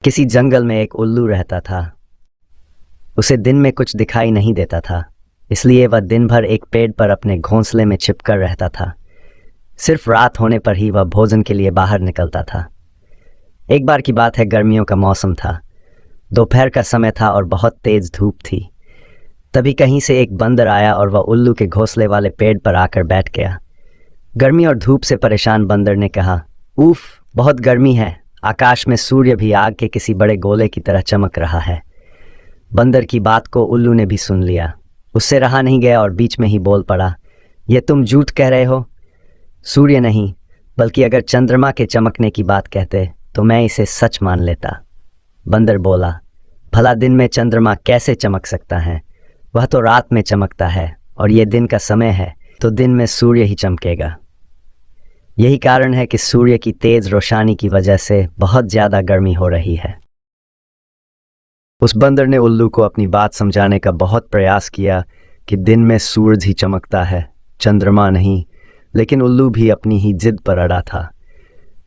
किसी जंगल में एक उल्लू रहता था। उसे दिन में कुछ दिखाई नहीं देता था, इसलिए वह दिन भर एक पेड़ पर अपने घोंसले में छिपकर रहता था। सिर्फ रात होने पर ही वह भोजन के लिए बाहर निकलता था। एक बार की बात है, गर्मियों का मौसम था। दोपहर का समय था और बहुत तेज धूप थी। तभी कहीं से एक बंदर आया और वह उल्लू के घोंसले वाले पेड़ पर आकर बैठ गया। गर्मी और धूप से परेशान बंदर ने कहा, उफ, बहुत गर्मी है। आकाश में सूर्य भी आग के किसी बड़े गोले की तरह चमक रहा है। बंदर की बात को उल्लू ने भी सुन लिया। उससे रहा नहीं गया और बीच में ही बोल पड़ा, यह तुम झूठ कह रहे हो। सूर्य नहीं, बल्कि अगर चंद्रमा के चमकने की बात कहते तो मैं इसे सच मान लेता। बंदर बोला, भला दिन में चंद्रमा कैसे चमक सकता है? वह तो रात में चमकता है, और ये दिन का समय है तो दिन में सूर्य ही चमकेगा। यही कारण है कि सूर्य की तेज रोशनी की वजह से बहुत ज्यादा गर्मी हो रही है। उस बंदर ने उल्लू को अपनी बात समझाने का बहुत प्रयास किया कि दिन में सूरज ही चमकता है, चंद्रमा नहीं, लेकिन उल्लू भी अपनी ही जिद पर अड़ा था।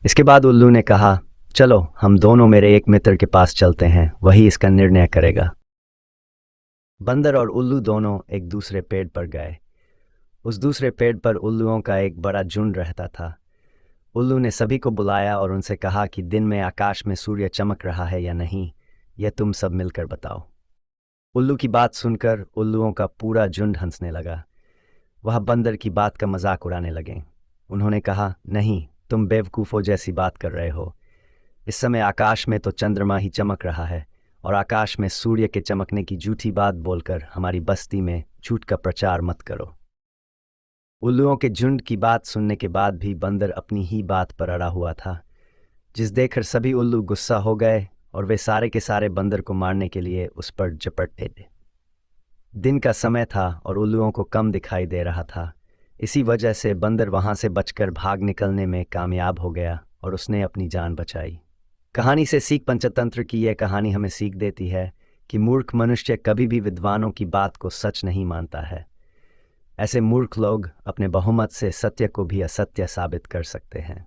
इसके बाद उल्लू ने कहा, चलो हम दोनों मेरे एक मित्र के पास चलते हैं, वही इसका निर्णय करेगा। बंदर और उल्लू दोनों एक दूसरे पेड़ पर गए। उस दूसरे पेड़ पर उल्लुओं का एक बड़ा झुंड रहता था। उल्लू ने सभी को बुलाया और उनसे कहा कि दिन में आकाश में सूर्य चमक रहा है या नहीं, यह तुम सब मिलकर बताओ। उल्लू की बात सुनकर उल्लुओं का पूरा झुंड हंसने लगा। वह बंदर की बात का मजाक उड़ाने लगे। उन्होंने कहा, नहीं, तुम बेवकूफ़ों जैसी बात कर रहे हो। इस समय आकाश में तो चंद्रमा ही चमक रहा है, और आकाश में सूर्य के चमकने की झूठी बात बोलकर हमारी बस्ती में झूठ का प्रचार मत करो। उल्लुओं के झुंड की बात सुनने के बाद भी बंदर अपनी ही बात पर अड़ा हुआ था, जिस देखकर सभी उल्लू गुस्सा हो गए और वे सारे के सारे बंदर को मारने के लिए उस पर झपटे थे। दिन का समय था और उल्लुओं को कम दिखाई दे रहा था। इसी वजह से बंदर वहां से बचकर भाग निकलने में कामयाब हो गया और उसने अपनी जान बचाई। कहानी से सीख, पंचतंत्र की यह कहानी हमें सीख देती है कि मूर्ख मनुष्य कभी भी विद्वानों की बात को सच नहीं मानता है। ऐसे मूर्ख लोग अपने बहुमत से सत्य को भी असत्य साबित कर सकते हैं।